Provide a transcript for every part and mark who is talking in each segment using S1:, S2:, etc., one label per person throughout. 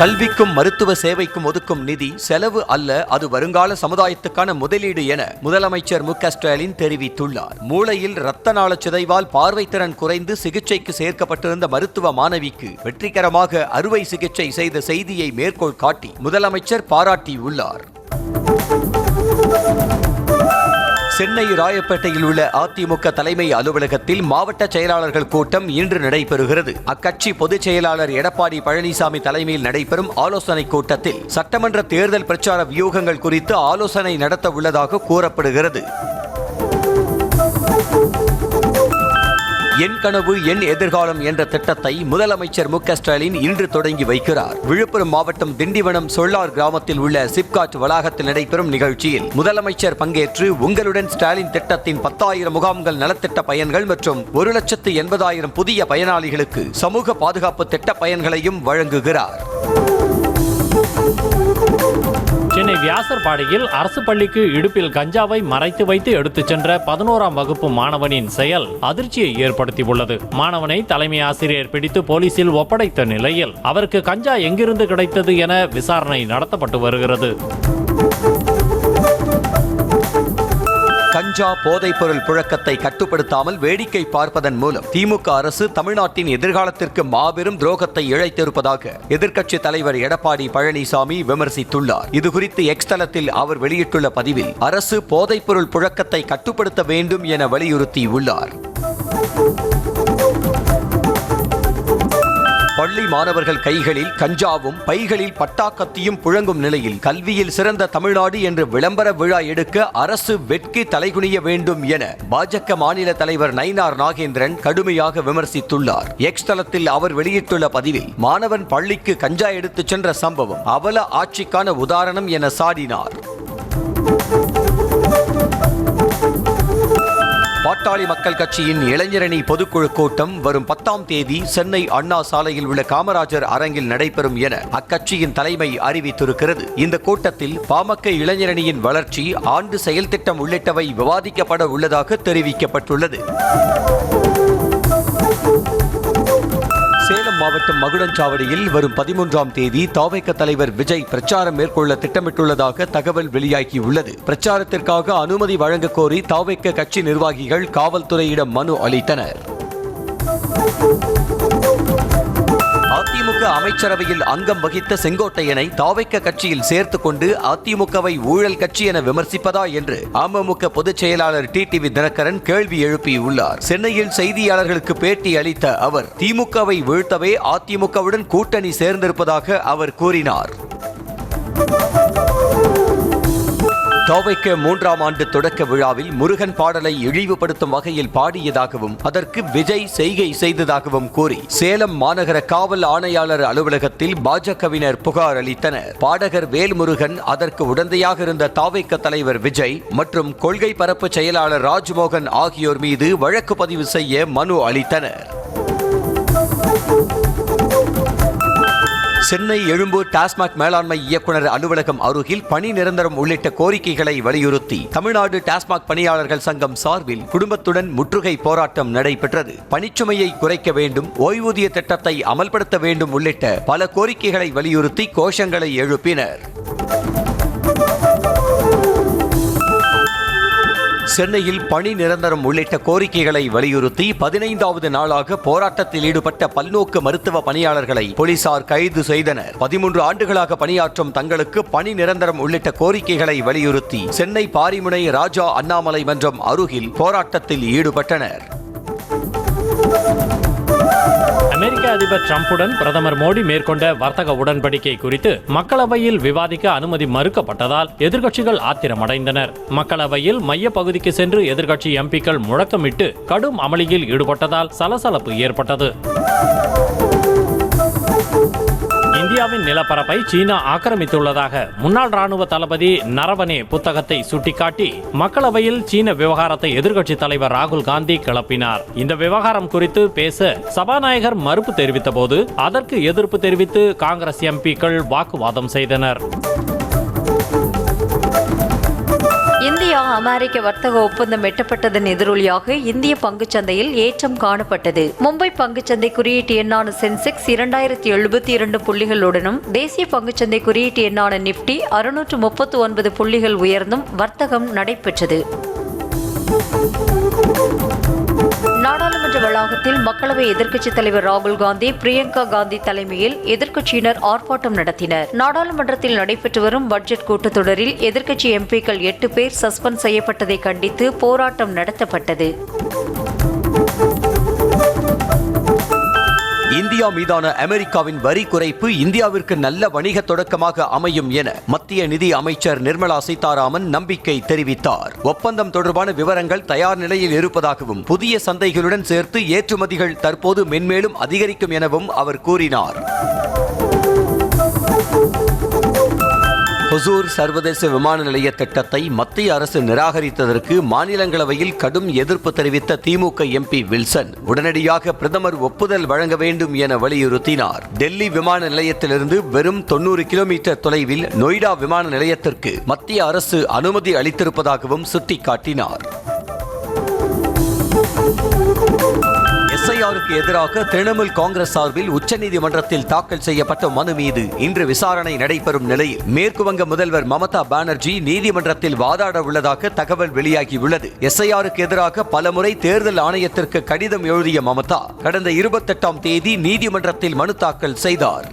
S1: கல்விக்கும் மருத்துவ சேவைக்கும் ஒதுக்கும் நிதி செலவு அல்ல, அது வருங்கால சமுதாயத்துக்கான முதலீடு என முதலமைச்சர் மு.க.ஸ்டாலின் தெரிவித்துள்ளார். மூளையில் இரத்த நாள சிதைவால் பார்வைத்திறன் குறைந்து சிகிச்சைக்கு சேர்க்கப்பட்டிருந்த மருத்துவ மாணவிக்கு வெற்றிகரமாக அறுவை சிகிச்சை செய்த செய்தியை மேற்கோள் காட்டி முதலமைச்சர் பாராட்டியுள்ளார். சென்னை ராயப்பேட்டையில் உள்ள அதிமுக தலைமை அலுவலகத்தில் மாவட்ட செயலாளர்கள் கூட்டம் இன்று நடைபெறுகிறது. அக்கட்சி பொதுச் செயலாளர் எடப்பாடி பழனிசாமி தலைமையில் நடைபெறும் ஆலோசனைக் கூட்டத்தில் சட்டமன்ற தேர்தல் பிரச்சார வியூகங்கள் குறித்து ஆலோசனை நடத்த உள்ளதாக கூறப்படுகிறது. என் கனவு என் எதிர்காலம் என்ற திட்டத்தை முதலமைச்சர் மு.க.ஸ்டாலின் இன்று தொடங்கி வைக்கிறார். விழுப்புரம் மாவட்டம் திண்டிவனம் சொல்லார் கிராமத்தில் உள்ள சிப்காட் வளாகத்தில் நடைபெறும் நிகழ்ச்சியில் முதலமைச்சர் பங்கேற்று உங்களுடன் ஸ்டாலின் திட்டத்தின் 10,000 முகாம்கள் நலத்திட்ட பயன்கள் மற்றும் 1,80,000 புதிய பயனாளிகளுக்கு சமூக பாதுகாப்பு திட்ட பயன்களையும் வழங்குகிறார்.
S2: சென்னை வியாசர்பாடியில் அரசு பள்ளிக்கு இடுப்பில் கஞ்சாவை மறைத்து வைத்து எடுத்துச் சென்ற 11ஆம் வகுப்பு மாணவனின் செயல் அதிர்ச்சியை ஏற்படுத்தியுள்ளது. மாணவனை தலைமை ஆசிரியர் பிடித்து போலீசில் ஒப்படைத்த நிலையில் அவருக்கு கஞ்சா எங்கிருந்து கிடைத்தது என விசாரணை நடத்தப்பட்டு வருகிறது.
S1: கஞ்சா போதைப்பொருள் புழக்கத்தை கட்டுப்படுத்தாமல் வேடிக்கை பார்ப்பதன் மூலம் திமுக அரசு தமிழ்நாட்டின் எதிர்காலத்திற்கு மாபெரும் துரோகத்தை இழைத்திருப்பதாக எதிர்க்கட்சி தலைவர் எடப்பாடி பழனிசாமி விமர்சித்துள்ளார். இதுகுறித்து எக்ஸ் தளத்தில் அவர் வெளியிட்டுள்ள பதிவில் அரசு போதைப்பொருள் புழக்கத்தை கட்டுப்படுத்த வேண்டும் என வலியுறுத்தியுள்ளார். பள்ளி மாணவர்கள் கைகளில் கஞ்சாவும் பைகளில் பட்டாக்கத்தியும் புழங்கும் நிலையில் கல்வியில் சிறந்த தமிழ்நாடு என்று விளம்பர விழா எடுக்க அரசு வெட்கி தலைகுனிய வேண்டும் என பாஜக மாநில தலைவர் நயினார் நாகேந்திரன் கடுமையாக விமர்சித்துள்ளார். எக்ஸ் தளத்தில் அவர் வெளியிட்டுள்ள பதிவில் மாணவன் பள்ளிக்கு கஞ்சா எடுத்துச் சென்ற சம்பவம் அவல ஆட்சிக்கான உதாரணம் என சாடினார். பாட்டாளி மக்கள் கட்சியின் இளைஞரணி பொதுக்குழு கூட்டம் வரும் 10ஆம் தேதி சென்னை அண்ணா சாலையில் உள்ள காமராஜர் அரங்கில் நடைபெறும் என அக்கட்சியின் தலைமை அறிவித்திருக்கிறது. இந்த கூட்டத்தில் பாமக இளைஞரணியின் வளர்ச்சி, ஆண்டு செயல் திட்டம் உள்ளிட்டவை விவாதிக்கப்பட உள்ளதாக தெரிவிக்கப்பட்டுள்ளது. சேலம் மாவட்டம் மகுடஞ்சாவடியில் வரும் 13ஆம் தேதி தவேக தலைவர் விஜய் பிரச்சாரம் மேற்கொள்ள திட்டமிட்டுள்ளதாக தகவல் வெளியாகியுள்ளது. பிரச்சாரத்திற்காக அனுமதி வழங்க கோரி தவேக கட்சி நிர்வாகிகள் காவல்துறையிடம் மனு அளித்தனர். அதிமுக அமைச்சரவையில் அங்கம் வகித்த செங்கோட்டையனை தவேக கட்சியில் சேர்த்துக் கொண்டு அதிமுகவை ஊழல் கட்சி என விமர்சிப்பதா என்று அமமுக பொதுச் செயலாளர் டிடிவி தினகரன் கேள்வி எழுப்பியுள்ளார். சென்னையில் செய்தியாளர்களுக்கு பேட்டி அளித்த அவர் திமுகவை வீழ்த்தவே அதிமுகவுடன் கூட்டணி சேர்ந்திருப்பதாக அவர் கூறினார். தவேக 3ஆம் ஆண்டு தொடக்க விழாவில் முருகன் பாடலை இழிவுபடுத்தும் வகையில் பாடியதாகவும் அதற்கு விஜய் செய்கை செய்ததாகவும் கூறி சேலம் மாநகர காவல் ஆணையாளர் அலுவலகத்தில் பாஜகவினர் புகார் அளித்தனர். பாடகர் வேல்முருகன், அதற்கு உடந்தையாக இருந்த தவேக தலைவர் விஜய் மற்றும் கொள்கை பரப்பு செயலாளர் ராஜ்மோகன் ஆகியோர் மீது வழக்கு பதிவு செய்ய மனு அளித்தனர். சென்னை எழும்பூர் டாஸ்மாக் மேலாண்மை இயக்குநர் அலுவலகம் அருகில் பணி நிரந்தரம் உள்ளிட்ட கோரிக்கைகளை வலியுறுத்தி தமிழ்நாடு டாஸ்மாக் பணியாளர்கள் சங்கம் சார்பில் குடும்பத்துடன் முற்றுகை போராட்டம் நடைபெற்றது. பணிச்சுமையை குறைக்க வேண்டும், ஓய்வூதிய திட்டத்தை அமல்படுத்த வேண்டும் உள்ளிட்ட பல கோரிக்கைகளை வலியுறுத்தி கோஷங்களை எழுப்பினர். சென்னையில் பணி நிரந்தரம் உள்ளிட்ட கோரிக்கைகளை வலியுறுத்தி 15வது நாளாக போராட்டத்தில் ஈடுபட்ட பல்நோக்கு மருத்துவ பணியாளர்களை போலீசார் கைது செய்தனர். 13 ஆண்டுகளாக பணியாற்றும் தங்களுக்கு பணி நிரந்தரம் உள்ளிட்ட கோரிக்கைகளை வலியுறுத்தி சென்னை பாரிமுனை ராஜா அண்ணாமலை மன்றம் அருகில் போராட்டத்தில் ஈடுபட்டனர்.
S2: அமெரிக்க அதிபர் டிரம்புடன் பிரதமர் மோடி மேற்கொண்ட வர்த்தக உடன்படிக்கை குறித்து மக்களவையில் விவாதிக்க அனுமதி மறுக்கப்பட்டதால் எதிர்க்கட்சிகள் ஆத்திரமடைந்தனர். மக்களவையில் மைய பகுதிக்கு சென்று எதிர்க்கட்சி எம்பிக்கள் முழக்கமிட்டு கடும் அமளியில் ஈடுபட்டதால் சலசலப்பு ஏற்பட்டது. இந்தியாவின் நிலப்பரப்பை சீனா ஆக்கிரமித்துள்ளதாக முன்னாள் ராணுவ தளபதி நரவனே புத்தகத்தை சுட்டிக்காட்டி மக்களவையில் சீன விவகாரத்தை எதிர்க்கட்சி தலைவர் ராகுல் காந்தி கிளப்பினார். இந்த விவகாரம் குறித்து பேச சபாநாயகர் மறுப்பு தெரிவித்த போது அதற்கு எதிர்ப்பு தெரிவித்து காங்கிரஸ் எம்பிக்கள் வாக்குவாதம் செய்தனர்.
S3: இந்தியா அமெரிக்க வர்த்தக ஒப்பந்தம் எட்டப்பட்டதன் எதிரொலியாக இந்திய பங்குச்சந்தையில் ஏற்றம் காணப்பட்டது. மும்பை பங்குச்சந்தை குறியீட்டு எண்ணான சென்செக்ஸ் 2072 புள்ளிகளுடனும் தேசிய பங்குச்சந்தை குறியீட்டு எண்ணான நிப்டி 639 புள்ளிகள் உயர்ந்தும் வர்த்தகம் நடைபெற்றது. நாடாளுமன்ற வளாகத்தில் மக்களவை எதிர்க்கட்சித் தலைவர் ராகுல் காந்தி, பிரியங்கா காந்தி தலைமையில் எதிர்க்கட்சியினர் ஆர்ப்பாட்டம் நடத்தினர். நாடாளுமன்றத்தில் நடைபெற்று வரும் பட்ஜெட் கூட்டத்தொடரில் எதிர்க்கட்சி எம்பிக்கள் 8 பேர் சஸ்பெண்ட் செய்யப்பட்டதை கண்டித்து போராட்டம் நடத்தப்பட்டது.
S1: இந்தியா மீதான அமெரிக்காவின் வரி குறைப்பு இந்தியாவிற்கு நல்ல வணிக தொடக்கமாக அமையும் என மத்திய நிதி அமைச்சர் நிர்மலா சீதாராமன் நம்பிக்கை தெரிவித்தார். ஒப்பந்தம் தொடர்பான விவரங்கள் தயார் நிலையில் இருப்பதாகவும் புதிய சந்தைகளுடன் சேர்த்து ஏற்றுமதிகள் தற்போது மென்மேலும் அதிகரிக்கும் எனவும் அவர் கூறினார். ஹொசூர் சர்வதேச விமான நிலைய திட்டத்தை மத்திய அரசு நிராகரித்ததற்கு மாநிலங்களவையில் கடும் எதிர்ப்பு தெரிவித்த திமுக எம்பி வில்சன் உடனடியாக பிரதமர் ஒப்புதல் வழங்க வேண்டும் என வலியுறுத்தினார். டெல்லி விமான நிலையத்திலிருந்து வெறும் 90 கிலோமீட்டர் தொலைவில் நொய்டா விமான நிலையத்திற்கு மத்திய அரசு அனுமதி அளித்திருப்பதாகவும் சுட்டிக்காட்டினார். எஸ்ஐஆருக்கு எதிராக திரிணாமுல் காங்கிரஸ் சார்பில் உச்சநீதிமன்றத்தில் தாக்கல் செய்யப்பட்ட மனு மீது இன்று விசாரணை நடைபெறும் நிலையில் மேற்குவங்க முதல்வர் மமதா பானர்ஜி நீதிமன்றத்தில் வாதாட உள்ளதாக தகவல் வெளியாகியுள்ளது. எஸ்ஐஆருக்கு எதிராக பலமுறை தேர்தல் ஆணையத்திற்கு கடிதம் எழுதிய மமதா கடந்த 28ஆம் தேதி நீதிமன்றத்தில் மனு தாக்கல் செய்தார்.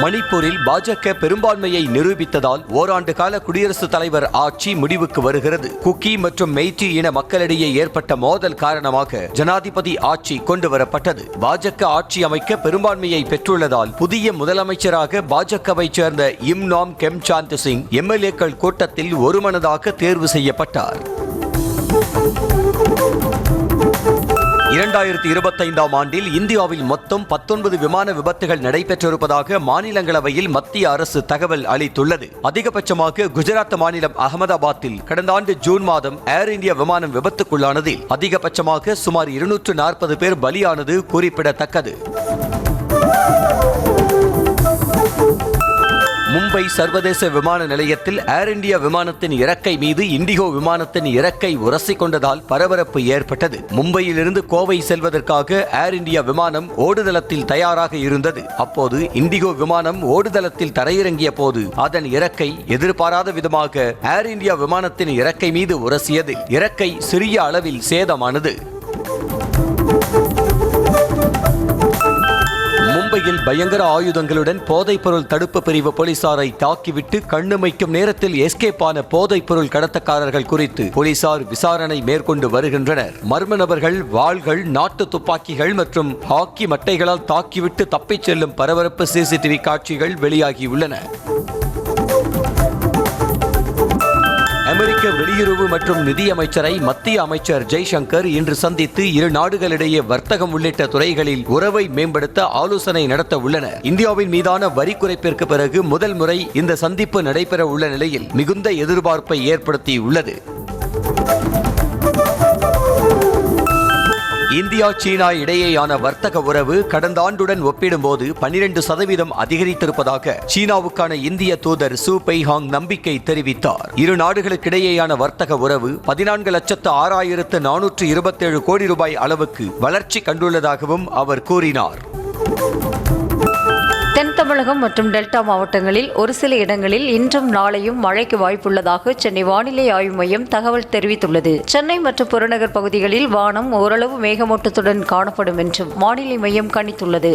S1: மணிப்பூரில் பாஜக பெரும்பான்மையை நிரூபித்ததால் ஓராண்டு கால குடியரசுத் தலைவர் ஆட்சி முடிவுக்கு வருகிறது. குக்கி மற்றும் மெய்ட்டி இன மக்களிடையே ஏற்பட்ட மோதல் காரணமாக ஜனாதிபதி ஆட்சி கொண்டுவரப்பட்டது. பாஜக ஆட்சி அமைக்க பெரும்பான்மையை பெற்றுள்ளதால் புதிய முதலமைச்சராக பாஜகவை சேர்ந்த இம்நாம் கெம்சாந்த் சிங் எம்எல்ஏக்கள் கூட்டத்தில் ஒருமனதாக தேர்வு செய்யப்பட்டார். 2025ஆம் ஆண்டில் இந்தியாவில் மொத்தம் 19 விமான விபத்துகள் நடைபெற்றிருப்பதாக மாநிலங்களவையில் மத்திய அரசு தகவல் அளித்துள்ளது. அதிகபட்சமாக குஜராத் மாநிலம் அகமதாபாத்தில் கடந்த ஆண்டு ஜூன் மாதம் ஏர் இந்தியா விமானம் விபத்துக்குள்ளானதில் அதிகபட்சமாக சுமார் 240 பேர் பலியானது குறிப்பிடத்தக்கது. மும்பை சர்வதேச விமான நிலையத்தில் ஏர் இந்தியா விமானத்தின் இறக்கை மீது இண்டிகோ விமானத்தின் இறக்கை உரசிக் கொண்டதால் பரபரப்பு ஏற்பட்டது. மும்பையிலிருந்து கோவை செல்வதற்காக ஏர் இந்தியா விமானம் ஓடுதளத்தில் தயாராக இருந்தது. அப்போது இண்டிகோ விமானம் ஓடுதளத்தில் தரையிறங்கிய போது அதன் இறக்கை எதிர்பாராத விதமாக ஏர் இந்தியா விமானத்தின் இறக்கை மீது உரசியது. இறக்கை சிறிய அளவில் சேதமானது. மும்பையில் பயங்கர ஆயுதங்களுடன் போதைப்பொருள் தடுப்பு பிரிவு போலீசாரை தாக்கிவிட்டு கண்ணுமைக்கும் நேரத்தில் எஸ்கேப் ஆன போதைப்பொருள் கடத்தக்காரர்கள் குறித்து போலீசார் விசாரணை மேற்கொண்டு வருகின்றனர். மர்ம நபர்கள் வாள்கள், நாட்டு துப்பாக்கிகள் மற்றும் ஹாக்கி மட்டைகளால் தாக்கிவிட்டு தப்பிச் செல்லும் பரபரப்பு சிசிடிவி காட்சிகள் வெளியாகியுள்ளன. அமெரிக்க வெளியுறவு மற்றும் நிதியமைச்சரை மத்திய அமைச்சர் ஜெய்சங்கர் இன்று சந்தித்து இரு நாடுகளிடையே வர்த்தகம் உள்ளிட்ட துறைகளில் உறவை மேம்படுத்த ஆலோசனை நடத்த உள்ளனர். இந்தியாவின் மீதான வரி குறைப்பிற்கு பிறகு முதல் முறை இந்த சந்திப்பு நடைபெற உள்ள நிலையில் மிகுந்த எதிர்பார்ப்பை ஏற்படுத்தியுள்ளது. இந்தியா சீனா இடையேயான வர்த்தக உறவு கடந்த ஆண்டுடன் ஒப்பிடும்போது 12% அதிகரித்திருப்பதாக சீனாவுக்கான இந்திய தூதர் சு பெய்ஹாங் நம்பிக்கை தெரிவித்தார். இரு நாடுகளுக்கிடையேயான வர்த்தக உறவு 14,06,427 கோடி ரூபாய் அளவுக்கு வளர்ச்சி கண்டுள்ளதாகவும் அவர் கூறினார்.
S3: தென் தமிழகம் மற்றும் டெல்டா மாவட்டங்களில் ஒரு சில இடங்களில் இன்றும் நாளையும் மழைக்கு வாய்ப்புள்ளதாக சென்னை வானிலை ஆய்வு மையம் தகவல் தெரிவித்துள்ளது. சென்னை மற்றும் புறநகர் பகுதிகளில் வானம் ஓரளவு மேகமூட்டத்துடன் காணப்படும் என்றும் வானிலை மையம் கணித்துள்ளது.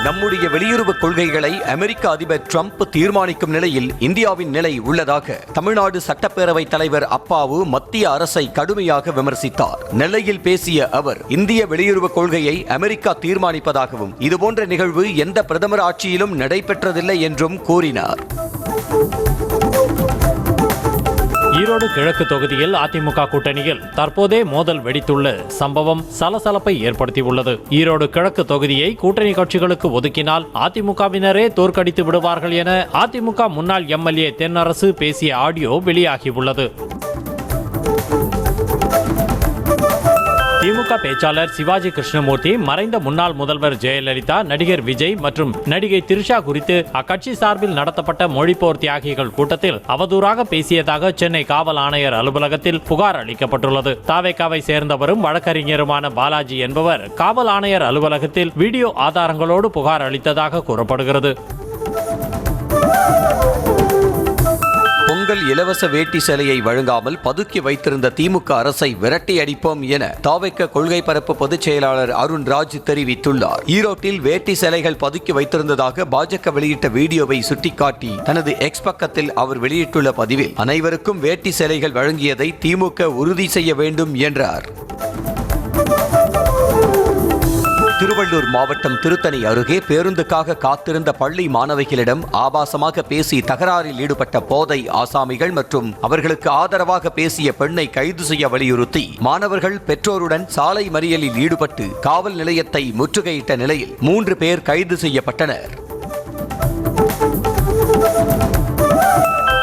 S1: நம்முடைய வெளியுறவு கொள்கைகளை அமெரிக்க அதிபர் ட்ரம்ப் தீர்மானிக்கும் நிலையில் இந்தியாவின் நிலை உள்ளதாக தமிழ்நாடு சட்டப்பேரவை தலைவர் அப்பாவு மத்திய அரசை கடுமையாக விமர்சித்தார். நெல்லையில் பேசிய அவர் இந்திய வெளியுறவு கொள்கையை அமெரிக்கா தீர்மானிப்பதாகவும் இதுபோன்ற நிகழ்வு எந்த பிரதமர் ஆட்சியிலும் நடைபெற்றதில்லை என்றும் கூறினார்.
S2: ஈரோடு கிழக்கு தொகுதியில் அதிமுக கூட்டணியில் தற்போதே மோதல் வெடித்துள்ள சம்பவம் சலசலப்பை ஏற்படுத்தியுள்ளது. ஈரோடு கிழக்கு தொகுதியை கூட்டணி கட்சிகளுக்கு ஒதுக்கினால் அதிமுகவினரே தோற்கடித்து விடுவார்கள் என அதிமுக முன்னாள் எம்எல்ஏ தென்னரசு பேசிய ஆடியோ வெளியாகியுள்ளது. திமுக திமுக பேச்சாளர் சிவாஜி கிருஷ்ணமூர்த்தி, மறைந்த முன்னாள் முதல்வர் ஜெயலலிதா, நடிகர் விஜய் மற்றும் நடிகை திரிஷா குறித்து அக்கட்சி சார்பில் நடத்தப்பட்ட மொழிப்போர் தியாகிகள் கூட்டத்தில் அவதூறாக பேசியதாக சென்னை காவல் ஆணையர் அலுவலகத்தில் புகார் அளிக்கப்பட்டுள்ளது. தாவேகாவை சேர்ந்தவரும் வழக்கறிஞருமான பாலாஜி என்பவர் காவல் ஆணையர் அலுவலகத்தில் வீடியோ ஆதாரங்களோடு புகார் அளித்ததாக கூறப்படுகிறது.
S1: பொங்கல் இலவச வேட்டி சேலையை வழங்காமல் பதுக்கி வைத்திருந்த திமுக அரசை விரட்டி அடிப்போம் என தாவேக கொள்கை பரப்பு பொதுச் செயலாளர் அருண்ராஜ் தெரிவித்துள்ளார். ஈரோட்டில் வேட்டி சேலைகள் பதுக்கி வைத்திருந்ததாக பாஜக வெளியிட்ட வீடியோவை சுட்டிக்காட்டி தனது எக்ஸ் பக்கத்தில் அவர் வெளியிட்டுள்ள பதிவில் அனைவருக்கும் வேட்டி சேலைகள் வழங்கியதை திமுக உறுதி செய்ய வேண்டும் என்றார். திருவள்ளூர் மாவட்டம் திருத்தணி அருகே பேருந்துக்காக காத்திருந்த பள்ளி மாணவிகளிடம் ஆபாசமாக பேசி தகராறில் ஈடுபட்ட போதை ஆசாமிகள் மற்றும் அவர்களுக்கு ஆதரவாக பேசிய பெண்ணை கைது செய்ய வலியுறுத்தி மாணவர்கள் பெற்றோருடன் சாலை மறியலில் ஈடுபட்டு காவல் நிலையத்தை முற்றுகையிட்ட நிலையில் 3 பேர் கைது செய்யப்பட்டனர்.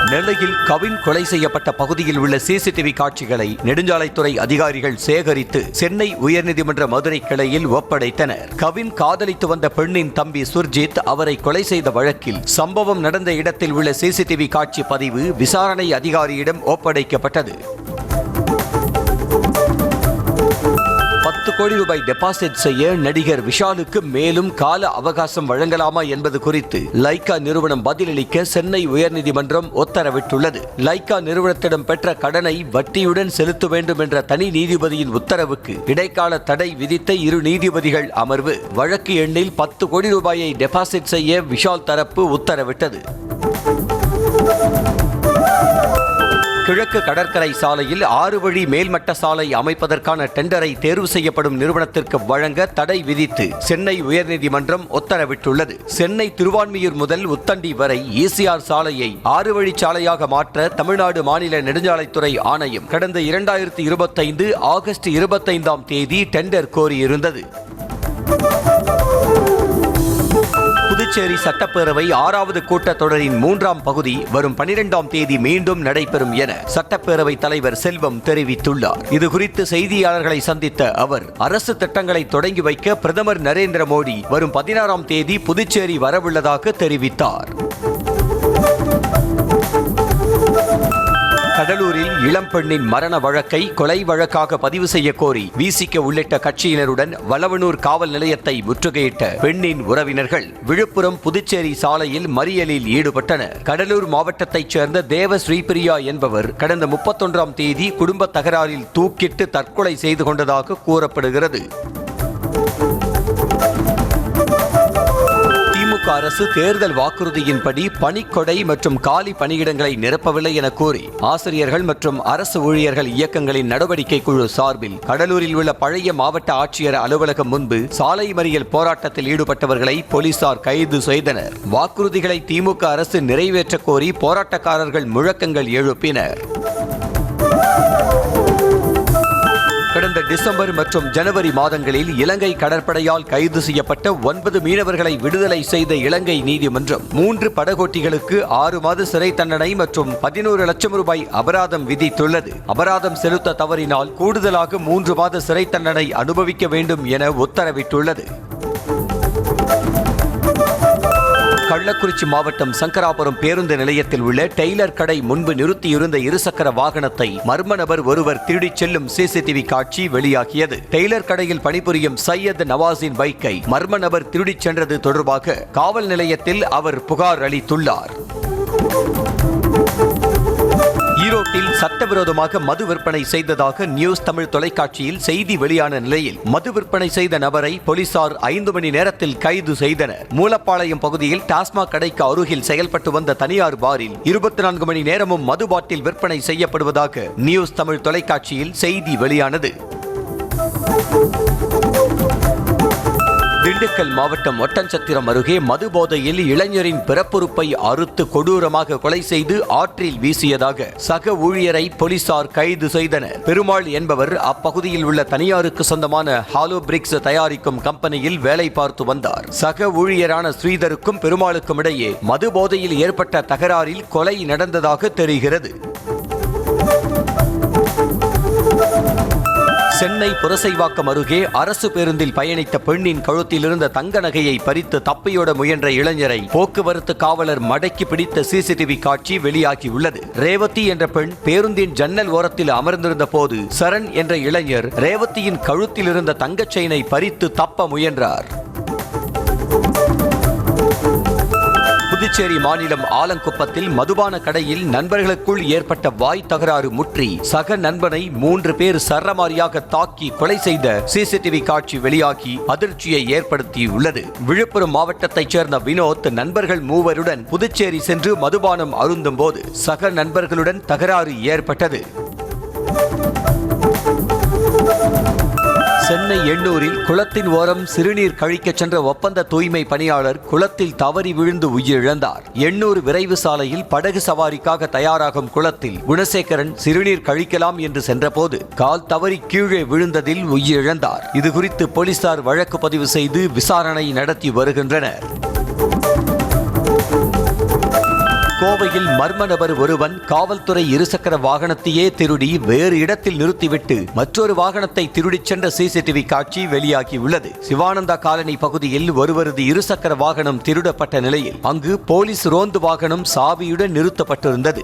S1: நெல்லையில் கவின் கொலை செய்யப்பட்ட பகுதியில் உள்ள சிசிடிவி காட்சிகளை நெடுஞ்சாலைத்துறை அதிகாரிகள் சேகரித்து சென்னை உயர்நீதிமன்ற மதுரை கிளையில் ஒப்படைத்தனர். கவின் காதலித்து வந்த பெண்ணின் தம்பி சுர்ஜித் அவரை கொலை செய்த வழக்கில் சம்பவம் நடந்த இடத்தில் உள்ள சிசிடிவி காட்சி பதிவு விசாரணை அதிகாரியிடம் ஒப்படைக்கப்பட்டது. 10 கோடி ரூபாய் டெபாசிட் செய்ய நடிகர் விஷாலுக்கு மேலும் கால அவகாசம் வழங்கலாமா என்பது குறித்து லைகா நிறுவனம் பதிலளிக்க சென்னை உயர்நீதிமன்றம் உத்தரவிட்டுள்ளது. லைகா நிறுவனத்திடம் பெற்ற கடனை வட்டியுடன் செலுத்த வேண்டும் என்ற தனி நீதிபதியின் உத்தரவுக்கு இடைக்கால தடை விதித்த 2 நீதிபதிகள் அமர்வு வழக்கு எண்ணில் 10 கோடி ரூபாயை டெபாசிட் செய்ய விஷால் தரப்பு உத்தரவிட்டது. கிழக்கு கடற்கரை சாலையில் 6 வழி மேல்மட்ட சாலை அமைப்பதற்கான டெண்டரை தேர்வு செய்யப்படும் நிறுவனத்திற்கு வழங்க தடை விதித்து சென்னை உயர்நீதிமன்றம் உத்தரவிட்டுள்ளது. சென்னை திருவான்மியூர் முதல் உத்தண்டி வரை ஈசிஆர் சாலையை 6 வழி சாலையாக மாற்ற தமிழ்நாடு மாநில நெடுஞ்சாலைத்துறை ஆணையம் கடந்த 2025 ஆகஸ்ட் 25ஆம் தேதி டெண்டர் கோரியிருந்தது. புதுச்சேரி சட்டப்பேரவை 6வது கூட்டத்தொடரின் 3ஆம் பகுதி வரும் 12ஆம் தேதி மீண்டும் நடைபெறும் என சட்டப்பேரவை தலைவர் செல்வம் தெரிவித்துள்ளார். இதுகுறித்து செய்தியாளர்களை சந்தித்த அவர் அரசு திட்டங்களை தொடங்கி வைக்க பிரதமர் நரேந்திர மோடி வரும் 16ஆம் தேதி புதுச்சேரி வரவுள்ளதாக தெரிவித்தார். கடலூரில் இளம்பெண்ணின் மரண வழக்கை கொலை வழக்காக பதிவு செய்ய கோரி விசிக உள்ளிட்ட கட்சியினருடன் வளவனூர் காவல் நிலையத்தை முற்றுகையிட்ட பெண்ணின் உறவினர்கள் விழுப்புரம் புதுச்சேரி சாலையில் மறியலில் ஈடுபட்டனர். கடலூர் மாவட்டத்தைச் சேர்ந்த தேவ ஸ்ரீபிரியா என்பவர் கடந்த 31ஆம் தேதி குடும்ப தகராறில் தூக்கிட்டு தற்கொலை செய்து கொண்டதாக கூறப்படுகிறது. திமுக அரசு தேர்தல் வாக்குறுதியின்படி பணிக்கொடை மற்றும் காலி பணியிடங்களை நிரப்பவில்லை என கூறி ஆசிரியர்கள் மற்றும் அரசு ஊழியர்கள் இயக்கங்களின் நடவடிக்கை குழு சார்பில் கடலூரில் உள்ள பழைய மாவட்ட ஆட்சியர் அலுவலகம் முன்பு சாலை மறியல் போராட்டத்தில் ஈடுபட்டவர்களை போலீசார் கைது செய்தனர். வாக்குறுதிகளை திமுக அரசு நிறைவேற்ற கோரி போராட்டக்காரர்கள் முழக்கங்கள் எழுப்பினர். கடந்த டிசம்பர் மற்றும் ஜனவரி மாதங்களில் இலங்கை கடற்படையால் கைது செய்யப்பட்ட 9 மீனவர்களை விடுதலை செய்த இலங்கை நீதிமன்றம் 3 படகோட்டிகளுக்கு 6 மாத சிறை தண்டனை மற்றும் 11 லட்சம் ரூபாய் அபராதம் விதித்துள்ளது. அபராதம் செலுத்த தவறினால் கூடுதலாக 3 மாத சிறை தண்டனை அனுபவிக்க வேண்டும் என உத்தரவிட்டுள்ளது. கள்ளக்குறிச்சி மாவட்டம் சங்கராபுரம் பேருந்து நிலையத்தில் உள்ள டெய்லர் கடை முன்பு நிறுத்தியிருந்த இருசக்கர வாகனத்தை மர்ம நபர் ஒருவர் திருடிச் செல்லும் சிசிடிவி காட்சி வெளியாகியது. டெய்லர் கடையில் பணிபுரியும் சையத் நவாஸின் பைக்கை மர்ம நபர் திருடிச் சென்றது தொடர்பாக காவல் நிலையத்தில் அவர் புகார் அளித்துள்ளார். ஈரோட்டில் சட்டவிரோதமாக மது விற்பனை செய்ததாக நியூஸ் தமிழ் தொலைக்காட்சியில் செய்தி வெளியான நிலையில் மது விற்பனை செய்த நபரை போலீசார் 5 மணி நேரத்தில் கைது செய்தனர். மூலப்பாளையம் பகுதியில் டாஸ்மாக் கடைக்கு அருகில் செயல்பட்டு வந்த தனியார் பாரில் 24 மணி நேரமும் மது பாட்டில் விற்பனை செய்யப்படுவதாக நியூஸ் தமிழ் தொலைக்காட்சியில் செய்தி வெளியானது. திண்டுக்கல் மாவட்டம் ஒட்டன்சத்திரம் அருகே மது போதையில் இளைஞரின் பிறப்புறுப்பை அறுத்து கொடூரமாக கொலை செய்து ஆற்றில் வீசியதாக சக ஊழியரை போலீசார் கைது செய்தனர். பெருமாள் என்பவர் அப்பகுதியில் உள்ள தனியாருக்கு சொந்தமான ஹாலோ பிரிக்ஸ் தயாரிக்கும் கம்பெனியில் வேலை பார்த்து வந்தார். சக ஊழியரான ஸ்ரீதருக்கும் பெருமாளுக்கும் இடையே மது போதையில் ஏற்பட்ட தகராறில் கொலை நடந்ததாக தெரிகிறது. சென்னை புரசைவாக்கம் அருகே அரசு பேருந்தில் பயணித்த பெண்ணின் கழுத்தில் இருந்த தங்க நகையை பறித்து தப்பியோட முயன்ற இளைஞரை போக்குவரத்து காவலர் மடக்கி பிடித்த சிசிடிவி காட்சி வெளியாகியுள்ளது. ரேவதி என்ற பெண் பேருந்தின் ஜன்னல் ஓரத்தில் அமர்ந்திருந்த போது சரண் என்ற இளைஞர் ரேவதியின் கழுத்தில் இருந்த தங்கச் செயினை பறித்து தப்ப முயன்றார். புதுச்சேரி மாநிலம் ஆலங்குப்பத்தில் மதுபான கடையில் நண்பர்களுக்குள் ஏற்பட்ட வாய் தகராறு முற்றி சக நண்பனை 3 பேர் சரமாரியாக தாக்கி கொலை செய்த சிசிடிவி காட்சி வெளியாகி அதிர்ச்சியை ஏற்படுத்தியுள்ளது. விழுப்புரம் மாவட்டத்தைச் சேர்ந்த வினோத் நண்பர்கள் 3 புதுச்சேரி சென்று மதுபானம் அருந்தும் போது சக நண்பர்களுடன் தகராறு ஏற்பட்டது. சென்னை எண்ணூரில் குளத்தின் ஓரம் சிறுநீர் கழிக்கச் சென்ற ஒப்பந்த தூய்மை பணியாளர் குளத்தில் தவறி விழுந்து உயிரிழந்தார். எண்ணூர் விரைவு சாலையில் படகு சவாரிக்காக தயாராகும் குளத்தில் குணசேகரன் சிறுநீர் கழிக்கலாம் என்று சென்றபோது கால் தவறி கீழே விழுந்ததில் உயிரிழந்தார். இதுகுறித்து போலீசார் வழக்கு பதிவு செய்து விசாரணை நடத்தி வருகின்றனர். கோவையில் மர்ம நபர் ஒருவன் காவல்துறை இருசக்கர வாகனத்தையே திருடி வேறு இடத்தில் நிறுத்திவிட்டு மற்றொரு வாகனத்தை திருடிச் சென்ற சிசிடிவி காட்சி வெளியாகியுள்ளது. சிவானந்தா காலனி பகுதியில் ஒருவரது இருசக்கர வாகனம் திருடப்பட்ட நிலையில் அங்கு போலீஸ் ரோந்து வாகனம் சாவியுடன் நிறுத்தப்பட்டிருந்தது.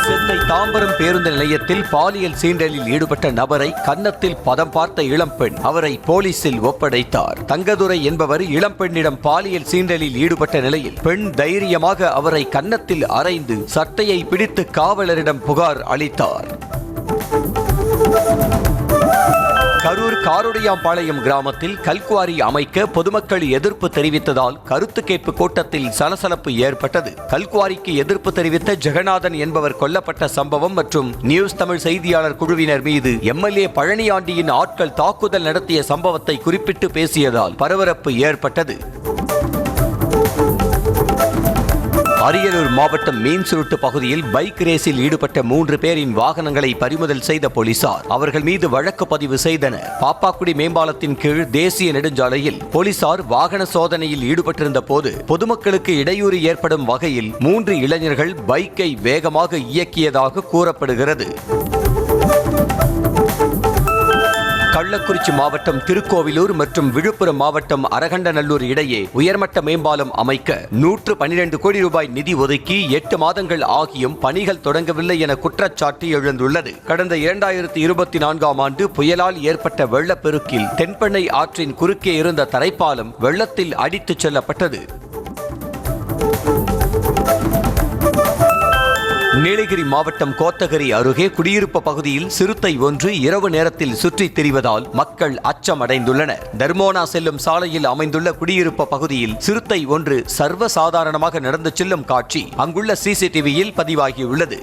S1: சென்னை தாம்பரம் பேருந்து நிலையத்தில் பாலியல் சீண்டலில் ஈடுபட்ட நபரை கன்னத்தில் பதம் பார்த்த இளம்பெண் அவரை போலீசில் ஒப்படைத்தார். தங்கதுரை என்பவர் இளம்பெண்ணிடம் பாலியல் சீண்டலில் ஈடுபட்ட நிலையில் பெண் தைரியமாக அவரை கன்னத்தில் அறைந்து சட்டையை பிடித்து காவலரிடம் புகார் அளித்தார். கரூர் காரோடியாம்பாளையம் கிராமத்தில் கல்குவாரி அமைக்க பொதுமக்கள் எதிர்ப்பு தெரிவித்ததால் கருத்து கேட்பு கூட்டத்தில் சலசலப்பு ஏற்பட்டது. கல்குவாரிக்கு எதிர்ப்பு தெரிவித்த ஜெகநாதன் என்பவர் கொல்லப்பட்ட சம்பவம் மற்றும் நியூஸ் தமிழ் செய்தியாளர் குழுவினர் மீது எம்எல்ஏ பழனியாண்டியின் ஆட்கள் தாக்குதல் நடத்திய சம்பவத்தை குறிப்பிட்டு பேசியதால் பரபரப்பு ஏற்பட்டது. அரியலூர் மாவட்டம் மீன்சுருட்டு பகுதியில் பைக் ரேஸில் ஈடுபட்ட 3 பேரின் வாகனங்களை பறிமுதல் செய்த போலீசார் அவர்கள் மீது வழக்கு பதிவு செய்தனர். பாப்பாக்குடி மேம்பாலத்தின் கீழ் தேசிய நெடுஞ்சாலையில் போலீசார் வாகன சோதனையில் ஈடுபட்டிருந்த போது பொதுமக்களுக்கு இடையூறு ஏற்படும் வகையில் 3 இளைஞர்கள் பைக்கை வேகமாக இயக்கியதாக கூறப்படுகிறது. கள்ளக்குறிச்சி மாவட்டம் திருக்கோவிலூர் மற்றும் விழுப்புரம் மாவட்டம் அரகண்டநல்லூர் இடையே உயர்மட்ட மேம்பாலம் அமைக்க 112 கோடி ரூபாய் நிதி ஒதுக்கி 8 மாதங்கள் ஆகியும் பணிகள் தொடங்கவில்லை என குற்றச்சாட்டு எழுந்துள்ளது. கடந்த 2024ஆம் ஆண்டு புயலால் ஏற்பட்ட வெள்ளப்பெருக்கில் தென்பெண்ணை ஆற்றின் குறுக்கே இருந்த தரைப்பாலம் வெள்ளத்தில் அடித்துச் செல்லப்பட்டது. நீலகிரி மாவட்டம் கோத்தகிரி அருகே குடியிருப்பு பகுதியில் சிறுத்தை ஒன்று இரவு நேரத்தில் சுற்றித் திரிவதால் மக்கள் அச்சமடைந்துள்ளனர். தர்மோனா செல்லும் சாலையில் அமைந்துள்ள குடியிருப்பு பகுதியில் சிறுத்தை ஒன்று சர்வசாதாரணமாக நடந்து செல்லும் காட்சி அங்குள்ள சிசிடிவியில் பதிவாகியுள்ளது.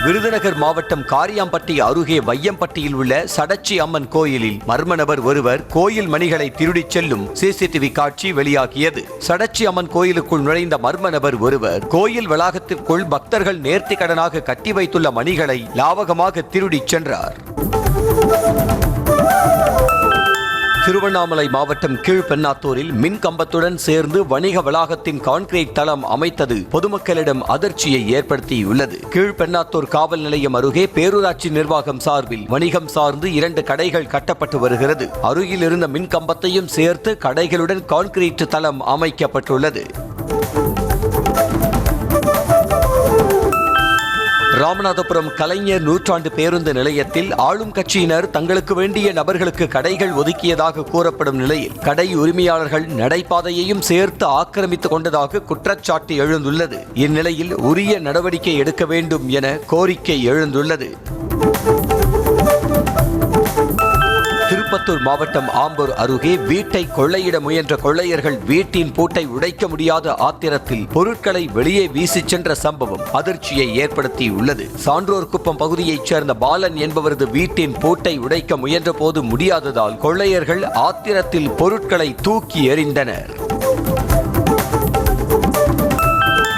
S1: விருதுநகர் மாவட்டம் காரியாம்பட்டி அருகே வையம்பட்டியில் உள்ள சடச்சி அம்மன் கோயிலில் மர்ம நபர் ஒருவர் கோயில் மணிகளை திருடிச் செல்லும் சிசிடிவி காட்சி வெளியாகியது. சடச்சி அம்மன் கோயிலுக்குள் நுழைந்த மர்ம நபர் ஒருவர் கோயில் வளாகத்திற்குள் பக்தர்கள் நேர்த்தி கடனாக கட்டி வைத்துள்ள மணிகளை லாவகமாக திருடிச் சென்றார். திருவண்ணாமலை மாவட்டம் கீழ்பெண்ணாத்தூரில் மின் கம்பத்துடன் சேர்ந்து வணிக வளாகத்தின் கான்கிரீட் தளம் அமைத்தது பொதுமக்களிடம் அதிர்ச்சியை ஏற்படுத்தியுள்ளது. கீழ்பெண்ணாத்தூர் காவல் நிலையம் அருகே பேரூராட்சி நிர்வாகம் சார்பில் வணிகம் சார்ந்து 2 கடைகள் கட்டப்பட்டு வருகிறது. அருகில் இருந்த மின் கம்பத்தையும் சேர்த்து கடைகளுடன் கான்கிரீட் தளம் அமைக்கப்பட்டுள்ளது. ராமநாதபுரம் கலைஞர் நூற்றாண்டு பேருந்து நிலையத்தில் ஆளும் கட்சியினர் தங்களுக்கு வேண்டிய நபர்களுக்கு கடைகள் ஒதுக்கியதாக கூறப்படும் நிலையில் கடை உரிமையாளர்கள் நடைபாதையையும் சேர்த்து ஆக்கிரமித்துக் கொண்டதாக குற்றச்சாட்டு எழுந்துள்ளது. இந்நிலையில் உரிய நடவடிக்கை எடுக்க வேண்டும் என கோரிக்கை எழுந்துள்ளது. திருப்பத்தூர் மாவட்டம் ஆம்பூர் அருகே வீட்டை கொள்ளையிட முயன்ற கொள்ளையர்கள் வீட்டின் பூட்டை உடைக்க முடியாத ஆத்திரத்தில் பொருட்களை வெளியே வீசிச் சென்ற சம்பவம் அதிர்ச்சியை ஏற்படுத்தியுள்ளது. சான்றோர் குப்பம் பகுதியைச் சேர்ந்த பாலன் என்பவரது வீட்டின் பூட்டை உடைக்க முயன்ற போது முடியாததால் கொள்ளையர்கள் ஆத்திரத்தில் பொருட்களை தூக்கி எறிந்தனர்.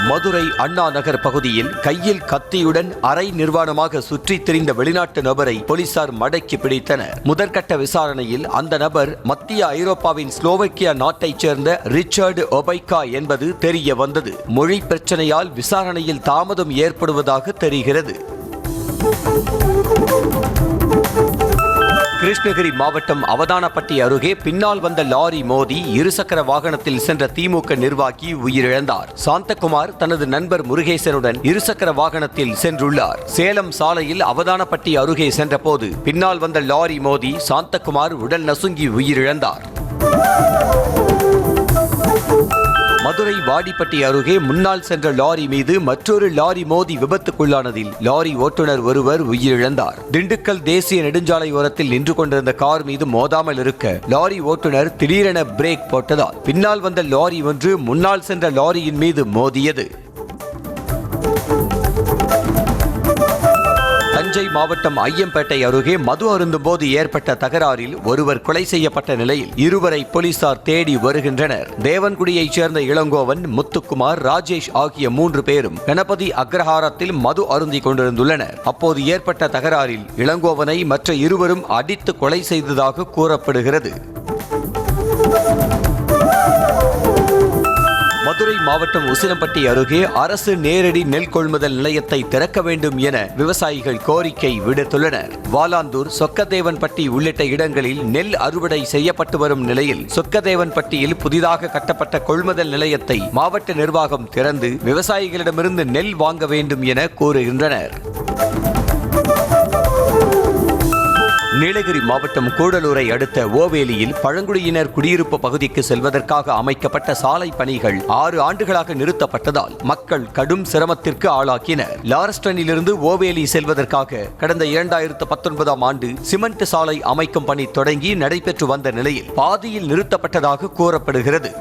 S1: மதுரை அண்ணா நகர் பகுதியில் கையில் கத்தியுடன் அரை நிர்வாணமாக சுற்றித் திரிந்த வெளிநாட்டு நபரை போலீசார் மடக்கி பிடித்தனர். முதற்கட்ட விசாரணையில் அந்த நபர் மத்திய ஐரோப்பாவின் ஸ்லோவேக்கியா நாட்டைச் சேர்ந்த ரிச்சர்டு ஒபைகா என்பது தெரிய வந்தது. மொழி பிரச்சனையால் விசாரணையில் தாமதம் ஏற்படுவதாக தெரிகிறது. கிருஷ்ணகிரி மாவட்டம் அவதானப்பட்டி அருகே பின்னால் வந்த லாரி மோதி இருசக்கர வாகனத்தில் சென்ற திமுக நிர்வாகி உயிரிழந்தார். சாந்தகுமார் தனது நண்பர் முருகேசனுடன் இருசக்கர வாகனத்தில் சென்றுள்ளார். சேலம் சாலையில் அவதானப்பட்டி அருகே சென்றபோது பின்னால் வந்த லாரி மோதி சாந்தகுமார் உடல் நசுங்கி உயிரிழந்தார். மதுரை வாடிப்பட்டி அருகே முன்னால் சென்ற லாரி மீது மற்றொரு லாரி மோதி விபத்துக்குள்ளானதில் லாரி ஓட்டுநர் ஒருவர் உயிரிழந்தார். திண்டுக்கல் தேசிய நெடுஞ்சாலை ஓரத்தில் நின்று கொண்டிருந்த கார் மீது மோதாமல் இருக்க லாரி ஓட்டுநர் திடீரென பிரேக் போட்டதால் பின்னால் வந்த லாரி ஒன்று முன்னால் சென்ற லாரியின் மீது மோதியது. தஞ்சை மாவட்டம் ஐயம்பேட்டை அருகே மது அருந்தும் போது ஏற்பட்ட தகராறில் ஒருவர் கொலை செய்யப்பட்ட நிலையில் இருவரை போலீசார் தேடி வருகின்றனர். தேவன்குடியைச் சேர்ந்த இளங்கோவன், முத்துக்குமார், ராஜேஷ் ஆகிய 3 பேரும் கணபதி அக்ரஹாரத்தில் மது அருந்திக் கொண்டிருந்துள்ளனர். அப்போது ஏற்பட்ட தகராறில் இளங்கோவனை மற்ற இருவரும் அடித்து கொலை செய்ததாக கூறப்படுகிறது. மதுரை மாவட்டம் உசிலம்பட்டி அருகே அரசு நேரடி நெல் கொள்முதல் நிலையத்தை திறக்க வேண்டும் என விவசாயிகள் கோரிக்கை விடுத்துள்ளனர். வாலாந்தூர், சொக்கதேவன்பட்டி உள்ளிட்ட இடங்களில் நெல் அறுவடை செய்யப்பட்டு வரும் நிலையில் சொக்கதேவன்பட்டியில் புதிதாக கட்டப்பட்ட கொள்முதல் நிலையத்தை மாவட்ட நிர்வாகம் திறந்து விவசாயிகளிடமிருந்து நெல் வாங்க வேண்டும் என கூறுகின்றனர். நீலகிரி மாவட்டம் கூடலூரை அடுத்த ஓவேலியில் பழங்குடியினர் குடியிருப்பு பகுதிக்கு செல்வதற்காக அமைக்கப்பட்ட சாலை பணிகள் 6 ஆண்டுகளாக நிறுத்தப்பட்டதால் மக்கள் கடும் சிரமத்திற்கு ஆளாக்கினர். லாரஸ்டனிலிருந்து ஓவேலி செல்வதற்காக கடந்த 2019ஆம் ஆண்டு சிமெண்ட் சாலை அமைக்கும் பணி தொடங்கி நடைபெற்று வந்த நிலையில் பாதியில் நிறுத்தப்பட்டதாக கூறப்படுகிறது.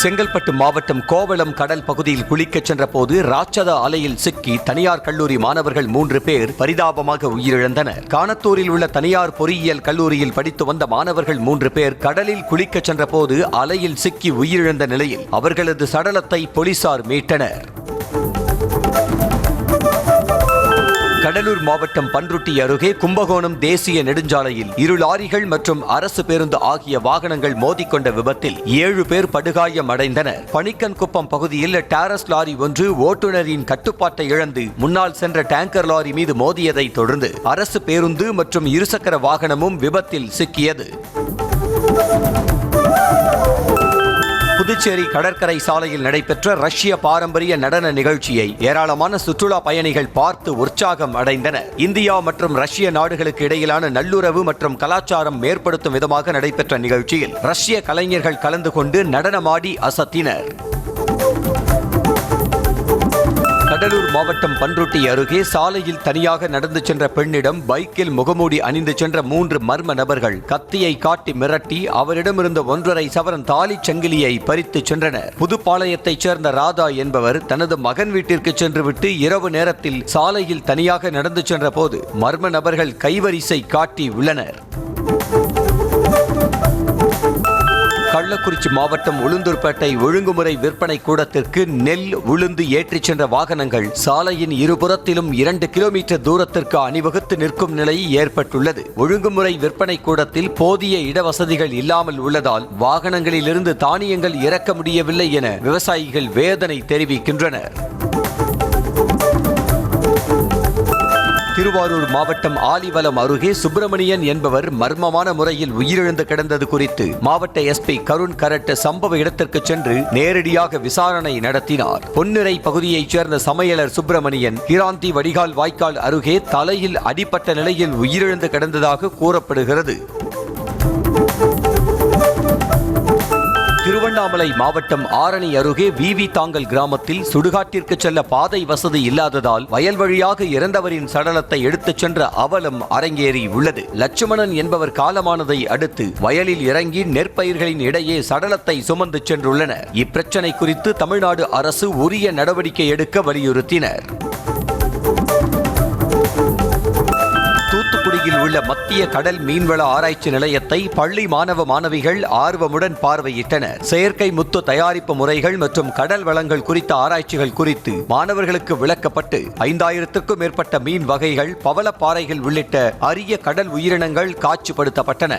S1: செங்கல்பட்டு மாவட்டம் கோவளம் கடல் பகுதியில் குளிக்கச் சென்ற போது ராட்சத அலையில் சிக்கி தனியார் கல்லூரி மாணவர்கள் 3 பேர் பரிதாபமாக உயிரிழந்தனர். காணத்தூரில் உள்ள தனியார் பொறியியல் கல்லூரியில் படித்து வந்த மாணவர்கள் 3 பேர் கடலில் குளிக்கச் சென்ற போது அலையில் சிக்கி உயிரிழந்த நிலையில் அவர்களது சடலத்தை போலீசார் மீட்டனர். கடலூர் மாவட்டம் பன்ருட்டி அருகே கும்பகோணம் தேசிய நெடுஞ்சாலையில் 2 லாரிகள் மற்றும் அரசு பேருந்து ஆகிய வாகனங்கள் மோதிக்கொண்ட விபத்தில் 7 பேர் படுகாயம் அடைந்தனர். பணிக்கன்குப்பம் பகுதியில் டாரஸ் லாரி ஒன்று ஓட்டுநரின் கட்டுப்பாட்டை இழந்து முன்னால் சென்ற டேங்கர் லாரி மீது மோதியதை தொடர்ந்து அரசு பேருந்து மற்றும் இருசக்கர வாகனமும் விபத்தில் சிக்கியது. புதுச்சேரி கடற்கரை சாலையில் நடைபெற்ற ரஷ்ய பாரம்பரிய நடன நிகழ்ச்சியை ஏராளமான சுற்றுலா பயணிகள் பார்த்து உற்சாகம் அடைந்தனர். இந்தியா மற்றும் ரஷ்ய நாடுகளுக்கு இடையிலான நல்லுறவு மற்றும் கலாச்சாரம் மேற்படுத்தும் விதமாக நடைபெற்ற நிகழ்ச்சியில் ரஷ்ய கலைஞர்கள் கலந்து கொண்டு நடனமாடி அசத்தினர். கடலூர் மாவட்டம் பன்ருட்டி அருகே சாலையில் தனியாக நடந்து சென்ற பெண்ணிடம் பைக்கில் முகமூடி அணிந்து சென்ற 3 மர்ம நபர்கள் கத்தியை காட்டி மிரட்டி அவரிடமிருந்த 1.5 சவரன் தாலி சங்கிலியை பறித்து சென்றனர். புதுப்பாளையத்தைச் சேர்ந்த ராதா என்பவர் தனது மகன் வீட்டிற்கு சென்றுவிட்டு இரவு நேரத்தில் சாலையில் தனியாக நடந்து சென்ற போது மர்ம நபர்கள் கைவரிசை காட்டி உள்ளனர். கள்ளக்குறிச்சி மாவட்டம் உளுந்தூர்பேட்டை ஒழுங்குமுறை விற்பனை கூடத்திற்கு நெல், உளுந்து ஏற்றிச் சென்ற வாகனங்கள் சாலையின் இருபுறத்திலும் 2 கிலோமீட்டர் தூரத்திற்கு அணிவகுத்து நிற்கும் நிலை ஏற்பட்டுள்ளது. ஒழுங்குமுறை விற்பனை கூடத்தில் போதிய இடவசதிகள் இல்லாமல் உள்ளதால் வாகனங்களிலிருந்து தானியங்கள் இறக்க முடியவில்லை என விவசாயிகள் வேதனை தெரிவிக்கின்றனர். திருவாரூர் மாவட்டம் ஆலிவலம் அருகே சுப்பிரமணியன் என்பவர் மர்மமான முறையில் உயிரிழந்து கிடந்தது குறித்து மாவட்ட எஸ்பி கருண் கரட் சம்பவ இடத்திற்கு சென்று நேரடியாக விசாரணை நடத்தினார். பொன்னிறை பகுதியைச் சேர்ந்த சமையலர் சுப்பிரமணியன் கிராந்தி வடிகால் வாய்க்கால் அருகே தலையில் அடிபட்ட நிலையில் உயிரிழந்து கிடந்ததாக கூறப்படுகிறது. திருவண்ணாமலை மாவட்டம் ஆரணி அருகே விவி தாங்கல் கிராமத்தில் சுடுகாட்டிற்கு செல்ல பாதை வசதி இல்லாததால் வயல் வழியாக இறந்தவரின் சடலத்தை எடுத்துச் சென்ற அவலம் அரங்கேறி உள்ளது. லட்சுமணன் என்பவர் காலமானதை அடுத்து வயலில் இறங்கி நெற்பயிர்களின் இடையே சடலத்தை சுமந்து சென்றுள்ளனர். இப்பிரச்சனை குறித்து தமிழ்நாடு அரசு உரிய நடவடிக்கை எடுக்க வலியுறுத்தினர். தூத்துக்குடியில் உள்ள மத்திய கடல் மீன்வள ஆராய்ச்சி நிலையத்தை பள்ளி மாணவ மாணவிகள் ஆர்வமுடன் பார்வையிட்டனர். செயற்கை முத்து தயாரிப்பு முறைகள் மற்றும் கடல் வளங்கள் குறித்த ஆராய்ச்சிகள் குறித்து மாணவர்களுக்கு விளக்கப்பட்டு 5000க்கும் மேற்பட்ட மீன் வகைகள், பவளப்பாறைகள் உள்ளிட்ட அரிய கடல் உயிரினங்கள் காட்சிப்படுத்தப்பட்டன.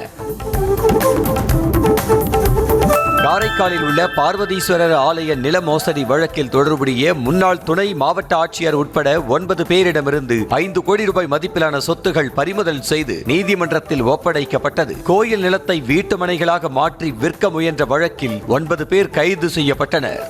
S1: காரைக்காலில் உள்ள பார்வதீஸ்வரர் ஆலய நில மோசடி வழக்கில் தொடர்புடைய முன்னாள் துணை மாவட்ட ஆட்சியர் உட்பட 9 பேரிடமிருந்து 5 கோடி ரூபாய் மதிப்பிலான சொத்துகள் பறிமுதல் செய்து நீதிமன்றத்தில் ஒப்படைக்கப்பட்டது. கோயில் நிலத்தை வீட்டு மனைகளாக மாற்றி விற்க முயன்ற வழக்கில் 9 பேர் கைது செய்யப்பட்டனர்.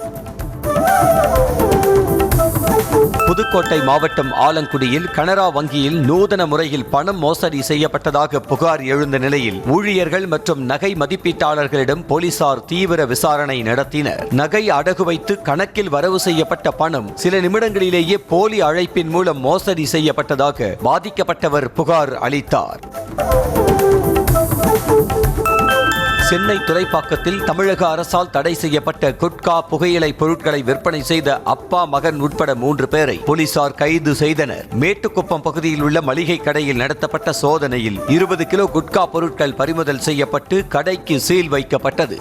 S1: புதுக்கோட்டை மாவட்டம் ஆலங்குடியில் கனரா வங்கியில் நூதன முறையில் பணம் மோசடி செய்யப்பட்டதாக புகார் எழுந்த நிலையில் ஊழியர்கள் மற்றும் நகை மதிப்பீட்டாளர்களிடம் போலீசார் தீவிர விசாரணை நடத்தினர். நகை அடகு வைத்து கணக்கில் வரவு செய்யப்பட்ட பணம் சில நிமிடங்களிலேயே போலி அழைப்பின் மூலம் மோசடி செய்யப்பட்டதாக பாதிக்கப்பட்டவர் புகார் அளித்தார். சென்னை துறைப்பாக்கத்தில் தமிழக அரசால் தடை செய்யப்பட்ட குட்கா புகையிலை பொருட்களை விற்பனை செய்த அப்பா, மகன் உட்பட 3 பேரை போலீசார் கைது செய்தனர். மேட்டுக்குப்பம் பகுதியில் உள்ள மளிகை கடையில் நடத்தப்பட்ட சோதனையில் 20 கிலோ குட்கா பொருட்கள் பறிமுதல் செய்யப்பட்டு கடைக்கு சீல் வைக்கப்பட்டது.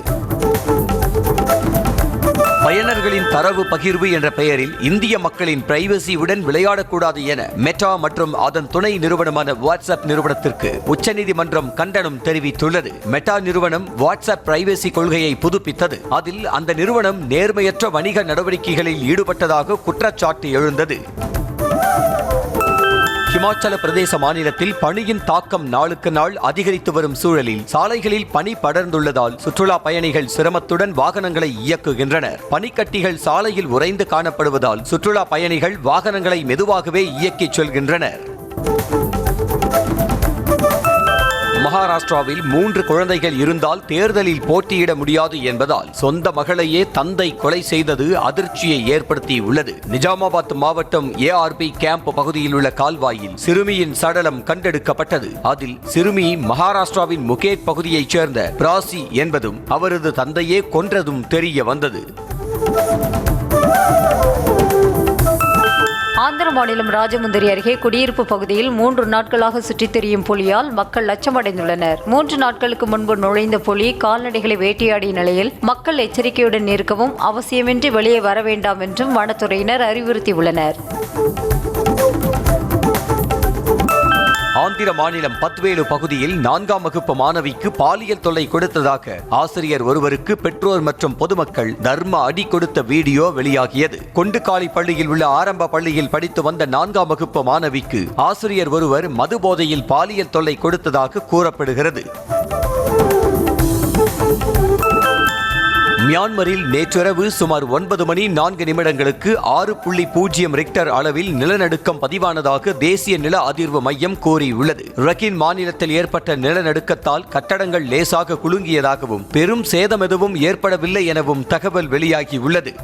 S1: பயனர்களின் தரவு பகிர்வு என்ற பெயரில் இந்திய மக்களின் பிரைவசியுடன் விளையாடக்கூடாது என மெட்டா மற்றும் அதன் துணை நிறுவனமான வாட்ஸ்அப் நிறுவனத்திற்கு உச்சநீதிமன்றம் கண்டனம் தெரிவித்துள்ளது. மெட்டா நிறுவனம் வாட்ஸ்அப் பிரைவசி கொள்கையை புதுப்பித்தது. அதில் அந்த நிறுவனம் நேர்மையற்ற வணிக நடவடிக்கைகளில் ஈடுபட்டதாக குற்றச்சாட்டு எழுந்தது. ஹிமாச்சல பிரதேச மாநிலத்தில் பனியின் தாக்கம் நாளுக்கு நாள் அதிகரித்து வரும் சூழலில் சாலைகளில் பனி படர்ந்துள்ளதால் சுற்றுலா பயணிகள் சிரமத்துடன் வாகனங்களை இயக்குகின்றனர். பனிக்கட்டிகள் சாலையில் உறைந்து காணப்படுவதால் சுற்றுலா பயணிகள் வாகனங்களை மெதுவாகவே இயக்கிச் செல்கின்றனர். மகாராஷ்டிராவில் 3 குழந்தைகள் இருந்தால் தேர்தலில் போட்டியிட முடியாது என்பதால் சொந்த மகளையே தந்தை கொலை செய்தது அதிர்ச்சியை ஏற்படுத்தியுள்ளது. நிஜாமாபாத் மாவட்டம் ARP கேம்ப் பகுதியில் உள்ள கால்வாயில் சிறுமியின் சடலம் கண்டெடுக்கப்பட்டது. அதில் சிறுமி மகாராஷ்டிராவின் முகேட் பகுதியைச் சேர்ந்த பிராசி என்பதும் அவரது தந்தையே கொன்றதும் தெரிய வந்தது.
S3: ஆந்திர மாநிலம் ராஜமுந்திரி அருகே குடியிருப்பு பகுதியில் 3 நாட்களாக சுற்றித் திரியும் புலியால் மக்கள் அச்சமடைந்துள்ளனர். 3 நாட்களுக்கு முன்பு நுழைந்த புலி கால்நடைகளை வேட்டையாடிய நிலையில் மக்கள் எச்சரிக்கையுடன் இருக்கவும் அவசியமின்றி வெளியே வர வேண்டாம் என்றும் வனத்துறையினர் அறிவுறுத்தியுள்ளனர்.
S1: ஆந்திர மாநிலம் பத்வேலு பகுதியில் 4ஆம் வகுப்பு மாணவிக்கு பாலியல் தொல்லை கொடுத்ததாக ஆசிரியர் ஒருவருக்கு பெற்றோர் மற்றும் பொதுமக்கள் தர்ம அடி கொடுத்த வீடியோ வெளியாகியது. கொண்டுகாலி பள்ளியில் உள்ள ஆரம்ப பள்ளியில் படித்து வந்த 4ஆம் வகுப்பு மாணவிக்கு ஆசிரியர் ஒருவர் மது போதையில் பாலியல் தொல்லை கொடுத்ததாக கூறப்படுகிறது. மியான்மரில் நேற்றிரவு சுமார் 9 மணி 4 நிமிடங்களுக்கு 6.0 ரிக்டர் அளவில் நிலநடுக்கம் பதிவானதாக தேசிய நில அதிர்வு மையம் கூறியுள்ளது. ரக்கின் மாநிலத்தில் ஏற்பட்ட நிலநடுக்கத்தால் கட்டடங்கள் லேசாக குலுங்கியதாகவும் பெரும் சேதம் எதுவும் ஏற்படவில்லை எனவும் தகவல் வெளியாகியுள்ளது.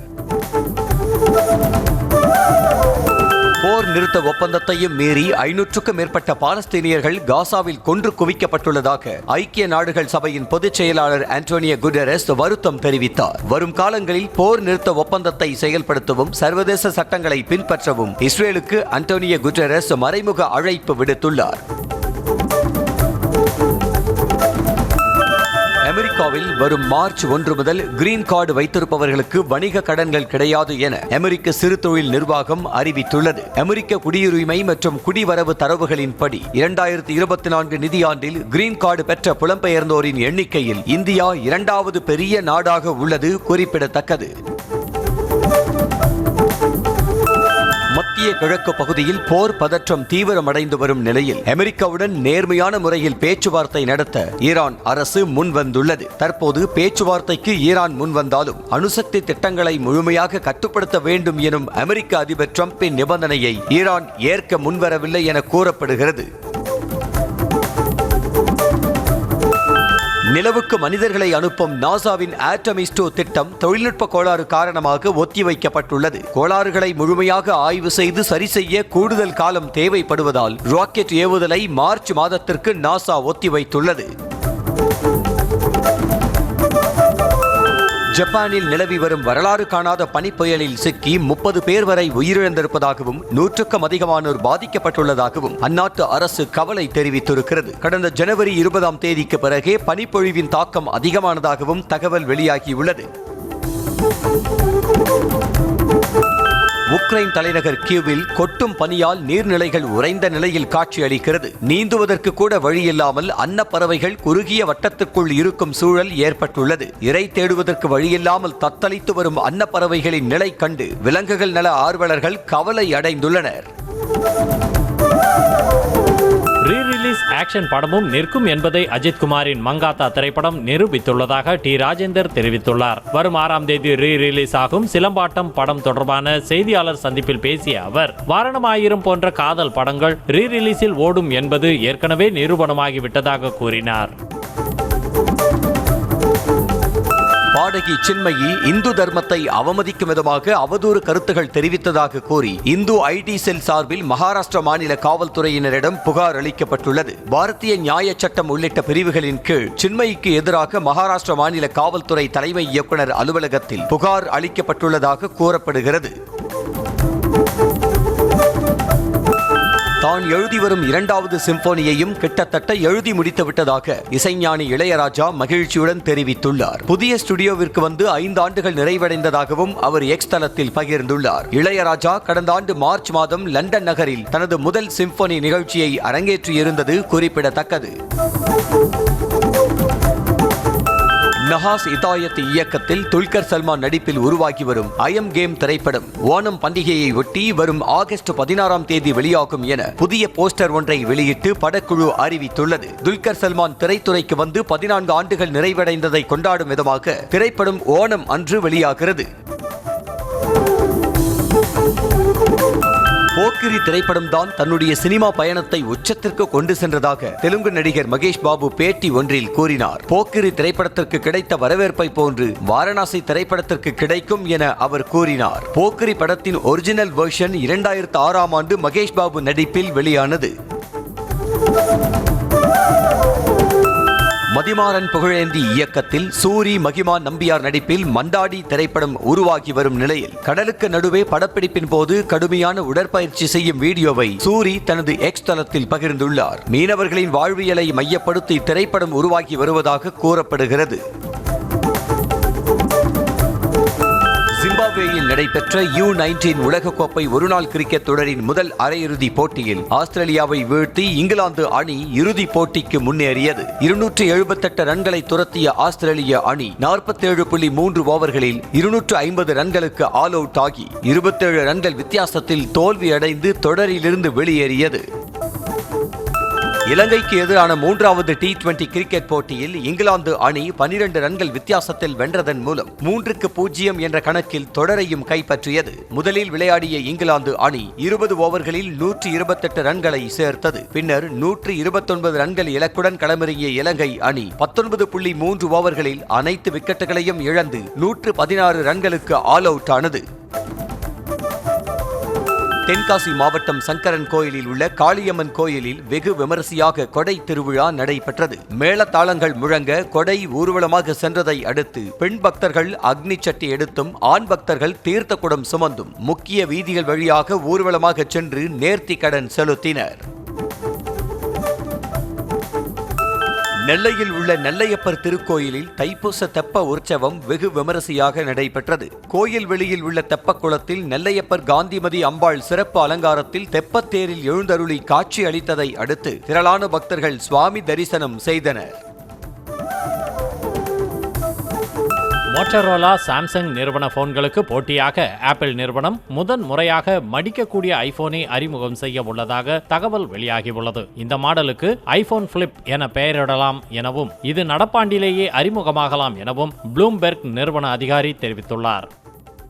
S1: போர் நிறுத்த ஒப்பந்தத்தையும் மீறி 500க்கும் மேற்பட்ட பாலஸ்தீனியர்கள் காசாவில் கொன்று குவிக்கப்பட்டுள்ளதாக ஐக்கிய நாடுகள் சபையின் பொதுச் செயலாளர் ஆண்டோனியோ குட்டெரஸ் வருத்தம் தெரிவித்தார். வரும் காலங்களில் போர் நிறுத்த ஒப்பந்தத்தை செயல்படுத்தவும் சர்வதேச சட்டங்களை பின்பற்றவும் இஸ்ரேலுக்கு ஆண்டோனியோ குட்டெரஸ் மறைமுக அழைப்பு விடுத்துள்ளார். அமெரிக்காவில் வரும் மார்ச் 1 முதல் கிரீன் கார்டு வைத்திருப்பவர்களுக்கு வணிக கடன்கள் கிடையாது என அமெரிக்க சிறு தொழில் நிர்வாகம் அறிவித்துள்ளது. அமெரிக்க குடியுரிமை மற்றும் குடிவரவு தரவுகளின்படி 2024 நிதியாண்டில் கிரீன் கார்டு பெற்ற புலம்பெயர்ந்தோரின் எண்ணிக்கையில் இந்தியா 2வது பெரிய நாடாக உள்ளது குறிப்பிடத்தக்கது. மத்திய கிழக்கு பகுதியில் போர் பதற்றம் தீவிரமடைந்து வரும் நிலையில் அமெரிக்காவுடன் நேர்மையான முறையில் பேச்சுவார்த்தை நடத்த ஈரான் அரசு முன்வந்துள்ளது. தற்போது பேச்சுவார்த்தைக்கு ஈரான் முன்வந்தாலும் அணுசக்தி திட்டங்களை முழுமையாக கட்டுப்படுத்த வேண்டும் எனும் அமெரிக்க அதிபர் டிரம்பின் நிபந்தனையை ஈரான் ஏற்க முன்வரவில்லை என கூறப்படுகிறது. நிலவுக்கு மனிதர்களை அனுப்பும் நாசாவின் ஆர்டெமிஸ் 2 திட்டம் தொழில்நுட்ப கோளாறு காரணமாக ஒத்திவைக்கப்பட்டுள்ளது. கோளாறுகளை முழுமையாக ஆய்வு செய்து சரி செய்ய கூடுதல் காலம் தேவைப்படுவதால் ராக்கெட் ஏவுதலை மார்ச் மாதத்திற்கு நாசா ஒத்திவைத்துள்ளது. ஜப்பானில் நிலவி வரும் வரலாறு காணாத பனிப்புயலில் சிக்கி 30 பேர் வரை உயிரிழந்திருப்பதாகவும் 100க்கும் அதிகமானோர் பாதிக்கப்பட்டுள்ளதாகவும் அந்நாட்டு அரசு கவலை தெரிவித்திருக்கிறது. கடந்த ஜனவரி 20ஆம் தேதிக்கு பிறகே பனிப்பொழிவின் தாக்கம் அதிகமானதாகவும் தகவல் வெளியாகியுள்ளது. உக்ரைன் தலைநகர் கியூவில் கொட்டும் பனியால் நீர்நிலைகள் உறைந்த நிலையில் காட்சியளிக்கிறது. நீந்துவதற்கு கூட வழியில்லாமல் அன்னப்பறவைகள் குறுகிய வட்டத்துக்குள் இருக்கும் சூழல் ஏற்பட்டுள்ளது. இரை தேடுவதற்கு வழியில்லாமல் தத்தளித்து வரும் அன்னப்பறவைகளின் நிலை கண்டு விலங்குகள் நல ஆர்வலர்கள் கவலை அடைந்துள்ளனர்.
S2: ரீ-ரிலீஸ் ஆக்ஷன் படமும் நிற்கும் என்பதை அஜித் குமாரின் மங்காத்தா திரைப்படம் நிரூபித்துள்ளதாக டி ராஜேந்தர் தெரிவித்துள்ளார். வரும் 6ஆம் தேதி ரீ-ரிலீஸ் ஆகும் சிலம்பாட்டம் படம் தொடர்பான செய்தியாளர் சந்திப்பில் பேசிய அவர், வாரணம் ஆயிரம் போன்ற காதல் படங்கள் ரீ-ரிலீஸில் ஓடும் என்பது ஏற்கனவே நிரூபணமாகிவிட்டதாக கூறினார்.
S1: பாடகி சின்மயி இந்து தர்மத்தை அவமதிக்கும் விதமாக அவதூறு கருத்துகள் தெரிவித்ததாக கூறி இந்து ஐடி செல் சார்பில் மகாராஷ்டிரா மாநில காவல்துறையினரிடம் புகார் அளிக்கப்பட்டுள்ளது. பாரதிய நியாய சட்டம் உள்ளிட்ட பிரிவுகளின் கீழ் சின்மயிக்கு எதிராக மகாராஷ்டிரா மாநில காவல்துறை தலைமை இயக்குநர் அலுவலகத்தில் புகார் அளிக்கப்பட்டுள்ளதாக கூறப்படுகிறது. தான் எழுதி வரும் 2வது சிம்போனியையும் கிட்டத்தட்ட எழுதி முடித்து விட்டதாக இசைஞானி இளையராஜா மகிழ்ச்சியுடன் தெரிவித்துள்ளார். புதிய ஸ்டுடியோவிற்கு வந்து 5 ஆண்டுகள் நிறைவடைந்ததாகவும் அவர் எக்ஸ் தளத்தில் பகிர்ந்துள்ளார். இளையராஜா கடந்த ஆண்டு மார்ச் மாதம் லண்டன் நகரில் தனது முதல் சிம்போனி நிகழ்ச்சியை அரங்கேற்றியிருந்தது குறிப்பிடத்தக்கது. நஹாஸ் இதாயத் இயக்கத்தில் துல்கர் சல்மான் நடிப்பில் உருவாகி வரும் ஐ எம் கேம் திரைப்படம் ஓணம் பண்டிகையை ஒட்டி வரும் ஆகஸ்ட் 16ஆம் தேதி வெளியாகும் என புதிய போஸ்டர் ஒன்றை வெளியிட்டு படக்குழு அறிவித்துள்ளது. துல்கர் சல்மான் திரைத்துறைக்கு வந்து 14 ஆண்டுகள் நிறைவடைந்ததை கொண்டாடும் விதமாக திரைப்படம் ஓணம் அன்று வெளியாகிறது. போக்கிரி திரைப்படம் தான் தன்னுடைய சினிமா பயணத்தை உச்சத்திற்கு கொண்டு சென்றதாக தெலுங்கு நடிகர் மகேஷ் பாபு பேட்டி ஒன்றில் கூறினார். போக்கிரி திரைப்படத்திற்கு கிடைத்த வரவேற்பை போன்று வாரணாசி திரைப்படத்திற்கு கிடைக்கும் என அவர் கூறினார். போக்கிரி படத்தின் ஒரிஜினல் வெர்ஷன் 2006ஆம் ஆண்டு மகேஷ் பாபு நடிப்பில் வெளியானது. மதிமாறன் புகழேந்தி இயக்கத்தில் சூரி மகிமா நம்பியார் நடிப்பில் மண்டாடி திரைப்படம் உருவாகி வரும் நிலையில் கடலுக்கு நடுவே படப்பிடிப்பின் போது கடுமையான உடற்பயிற்சி செய்யும் வீடியோவை சூரி தனது எக்ஸ் தளத்தில் பகிர்ந்துள்ளார். மீனவர்களின் வாழ்வியலை மையப்படுத்தி திரைப்படம் உருவாகி வருவதாக கூறப்படுகிறது. ஜிம்பாப்வேயில் நடைபெற்ற U19 உலகக்கோப்பை ஒருநாள் கிரிக்கெட் தொடரின் முதல் அரையிறுதி போட்டியில் ஆஸ்திரேலியாவை வீழ்த்தி இங்கிலாந்து அணி இறுதிப் போட்டிக்கு முன்னேறியது. 278 ரன்களை துரத்திய ஆஸ்திரேலிய அணி 47.3 ஓவர்களில் 250 ரன்களுக்கு ஆல் அவுட் ஆகி 27 ரன்கள் வித்தியாசத்தில் தோல்வியடைந்து தொடரிலிருந்து வெளியேறியது. இலங்கைக்கு எதிரான 3வது T20 கிரிக்கெட் போட்டியில் இங்கிலாந்து அணி 12 ரன்கள் வித்தியாசத்தில் வென்றதன் மூலம் 3-0 என்ற கணக்கில் தொடரையும் கைப்பற்றியது. முதலில் விளையாடிய இங்கிலாந்து அணி 20 ஓவர்களில் 128 ரன்களை சேர்த்தது. பின்னர் 129 ரன்கள் இலக்குடன் களமிறங்கிய இலங்கை அணி 19.3 ஓவர்களில் அனைத்து விக்கெட்டுகளையும் இழந்து 116 ரன்களுக்கு ஆல் அவுட் ஆனது. தென்காசி மாவட்டம் சங்கரன் கோயிலில் உள்ள காளியம்மன் கோயிலில் வெகு விமரிசையாக கொடை திருவிழா நடைபெற்றது. மேளதாளங்கள் முழங்க கொடை ஊர்வலமாக சென்றதை அடுத்து பெண் பக்தர்கள் அக்னி சட்டி எடுத்தும் ஆண் பக்தர்கள் தீர்த்த குடம் சுமந்தும் முக்கிய வீதிகள் வழியாக ஊர்வலமாக சென்று நேர்த்தி கடன் செலுத்தினர். நெல்லையில் உள்ள நெல்லையப்பர் திருக்கோயிலில் தைப்பூச தெப்ப உற்சவம் வெகு விமரிசையாக நடைபெற்றது. கோயில் வெளியில் உள்ள தெப்பக்குளத்தில் நெல்லையப்பர் காந்திமதி அம்பாள் சிறப்பு அலங்காரத்தில் தெப்பத்தேரில் எழுந்தருளி காட்சி அளித்ததை அடுத்து திரளான பக்தர்கள் சுவாமி தரிசனம் செய்தனர்.
S2: மோட்டரோலா சாம்சங் நிறுவன போன்களுக்கு போட்டியாக ஆப்பிள் நிறுவனம் முதன் முறையாக மடிக்கக்கூடிய ஐபோனை அறிமுகம் செய்ய உள்ளதாக தகவல் வெளியாகியுள்ளது. இந்த மாடலுக்கு ஐபோன் பிளிப் என பெயரிடலாம் எனவும் இது நடப்பாண்டிலேயே அறிமுகமாகலாம் எனவும் ப்ளூம்பெர்க் நிறுவன அதிகாரி தெரிவித்துள்ளார்.